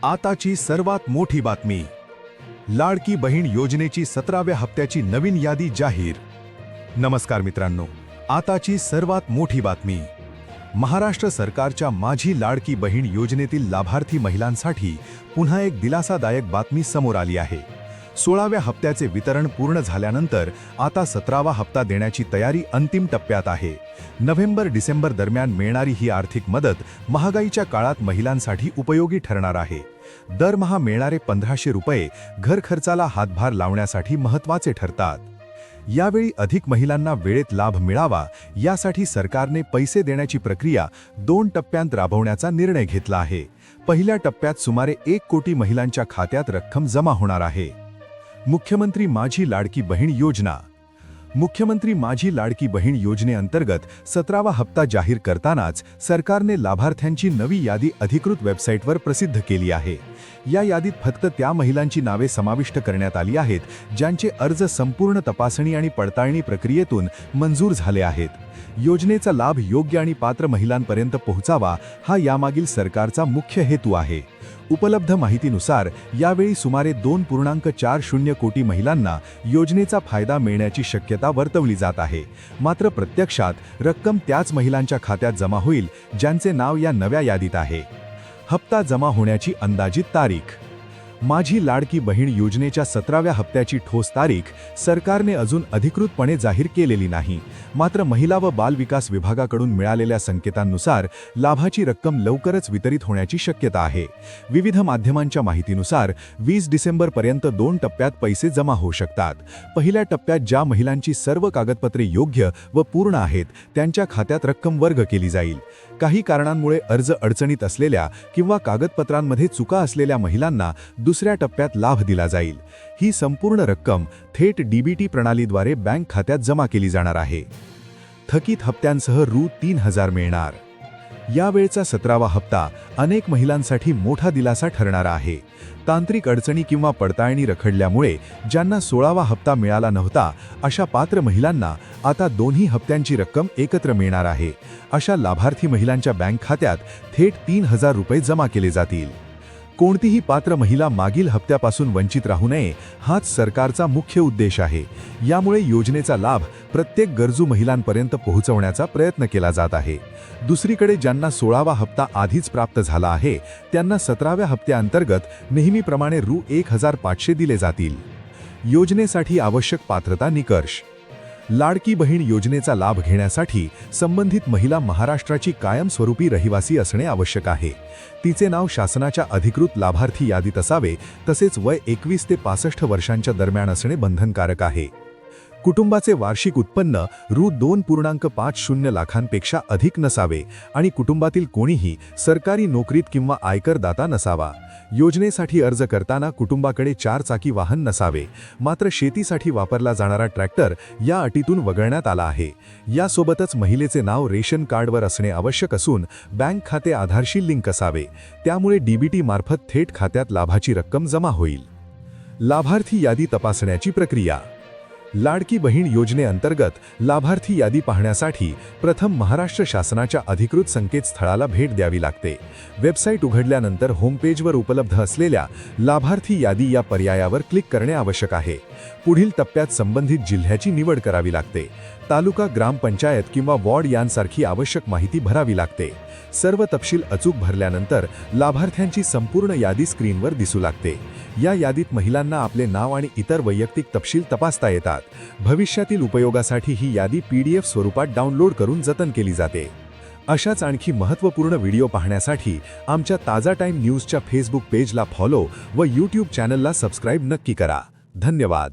आताची सर्वात मोठी बातमी. लाडकी बहीण योजनेची 17व्या हप्त्याची नवीन यादी जाहीर. नमस्कार मित्रांनो, आताची सर्वात मोठी बातमी. महाराष्ट्र सरकारच्या माझी लाडकी बहीण योजनेतील लाभार्थी महिलांसाठी पुन्हा एक दिलासादायक बातमी समोर आली आहे. 16व्या हप्त्याचे वितरण पूर्ण झाल्यानंतर आता 17वा हप्ता देण्याची तयारी अंतिम टप्प्यात आहे. नोव्हेंबर-डिसेंबर दरम्यान मिळणारी ही आर्थिक मदत महागाईच्या काळात महिलांसाठी उपयोगी ठरणार आहे. दरमहा मिळणारे 1500 रुपये घर खर्चाला हातभार लावण्यासाठी महत्त्वाचे ठरतात. यावेळी अधिक महिलांना वेळेत लाभ मिळावा यासाठी सरकारने पैसे देण्याची प्रक्रिया 2 टप्प्यांत राबवण्याचा निर्णय घेतला आहे. पहिल्या टप्प्यात सुमारे 1 कोटी महिलांच्या खात्यात रक्कम जमा होणार आहे. मुख्यमंत्री माझी लाडकी बहीण योजना. मुख्यमंत्री माझी लाडकी बहीण योजनेअंतर्गत 17वा हप्ता जाहीर करतानाच सरकारने लाभार्थ्यांची नवी यादी अधिकृत वेबसाईटवर प्रसिद्ध केली आहे. या यादीत फक्त त्या महिलांची नावे समाविष्ट करण्यात आली आहेत ज्यांचे अर्ज संपूर्ण तपासणी आणि पडताळणी प्रक्रियेतून मंजूर झाले आहेत. योजनेचा लाभ योग्य आणि पात्र महिलांपर्यंत पोहोचावा हा यामागील सरकारचा मुख्य हेतू आहे. उपलब्ध माहितीनुसार यावेळी सुमारे 2.40 कोटी महिलांना योजनेचा फायदा मिळण्याची शक्यता वर्तवली जात आहे. मात्र प्रत्यक्षात रक्कम त्याच महिलांच्या खात्यात जमा होईल ज्यांचे नाव या नव्या यादीत आहे. हप्ता जमा होण्याची अंदाजित तारीख. माझी लाडकी बहीण योजनेच्या 17व्या हप्त्याची ठोस तारीख सरकारने अजून अधिकृतपणे जाहीर केलेली नाही. मात्र महिला व बाल विकास विभागाकडून मिळालेल्या संकेतांनुसार लाभाची रक्कम लवकरच वितरित होण्याची शक्यता आहे. विविध माध्यमांच्या माहितीनुसार 20 डिसेंबरपर्यंत 2 टप्प्यात पैसे जमा होऊ शकतात. पहिल्या टप्प्यात ज्या महिलांची सर्व कागदपत्रे योग्य व पूर्ण आहेत त्यांच्या खात्यात रक्कम वर्ग केली जाईल. काही कारणांमुळे अर्ज अडचणीत असलेल्या किंवा कागदपत्रांमध्ये चुका असलेल्या महिलांना दुसऱ्या टप्प्यात लाभ दिला जाईल. ही संपूर्ण रक्कम थेट डीबीटी प्रणालीद्वारे बँक खात्यात जमा केली जाणार आहे. थकीत हप्त्यांसह रु.3000 मिळणार. यावेळचा 17वा हप्ता अनेक महिलांसाठी मोठा दिलासा ठरणारा आहे. तांत्रिक अडचणी किंवा पडताळणी रखडल्यामुळे ज्यांना 16वा हप्ता मिळाला नव्हता अशा पात्र महिलांना आता दोन्ही हप्त्यांची रक्कम एकत्र मिळणार आहे. अशा लाभार्थी महिलांच्या बँक खात्यात थेट 3000 रुपये जमा केले जातील. कोणतीही पात्र महिला मागील हप्त्यापासून वंचित राहू नये हाच सरकारचा मुख्य उद्देश आहे. यामुळे योजनेचा लाभ प्रत्येक गरजू महिलांपर्यंत पोहोचवण्याचा प्रयत्न केला जात आहे. दुसरीकडे ज्यांना 16वा हप्ता आधीच प्राप्त झाला आहे त्यांना 17व्या हप्त्याअंतर्गत नेहमीप्रमाणे रु.1500 दिले जातील. योजनेसाठी आवश्यक पात्रता निकष. लाडकी बहीण योजनेचा लाभ घेण्यासाठी संबंधित महिला महाराष्ट्राची कायमस्वरूपी रहिवासी असणे आवश्यक आहे. तिचे नाव शासनाच्या अधिकृत लाभार्थी यादीत असावे तसेच वय 21 ते 65 वर्षांच्या दरम्यान असणे बंधनकारक आहे. कुटुंबाचे वार्षिक उत्पन्न रु.2.50 लाखांपेक्षा अधिक नसावे आणि कुटुंबातील कोणीही सरकारी नोकरीत किंवा आयकरदाता नसावा. योजनेसाठी अर्ज करताना कुटुंबाकडे 4 चाकी वाहन नसावे. मात्र शेतीसाठी वापरला जाणारा ट्रॅक्टर या अटीतून वगळण्यात आला आहे. यासोबतच महिलेचे नाव रेशन कार्डवर असणे आवश्यक असून बँक खाते आधारशी लिंक असावे. त्यामुळे डीबीटी मार्फत थेट खात्यात लाभाची रक्कम जमा होईल. लाभार्थी यादी तपासण्याची प्रक्रिया. लाडकी बहीण योजनेअंतर्गत लाभार्थी यादी पाहण्यासाठी प्रथम महाराष्ट्र शासनाच्या अधिकृत संकेतस्थळाला भेट द्यावी लागते. वेबसाईट उघडल्यानंतर होमपेजवर उपलब्ध असलेल्या लाभार्थी यादी या पर्यायावर क्लिक करणे आवश्यक आहे. पुढील टप्प्यात संबंधित जिल्ह्याची निवड करावी लागते. तालुका, ग्रामपंचायत किंवा वॉर्ड यांसारखी आवश्यक माहिती भरावी लागते. सर्व तपशील अचूक भरल्यानंतर लाभार्थ्यांची संपूर्ण यादी स्क्रीनवर दिसू लागते. या यादीत महिलांना आपले नाव आणि इतर वैयक्तिक तपशील तपासता येतात. भविष्यातील उपयोगासाठी ही यादी PDF स्वरूपात डाउनलोड करून जतन केली जाते. अशाच आणखी महत्त्वपूर्ण व्हिडिओ पाहण्यासाठी आमच्या ताजा टाइम न्यूजच्या फेसबुक पेजला फॉलो व YouTube चॅनलला सबस्क्राईब नक्की करा. धन्यवाद.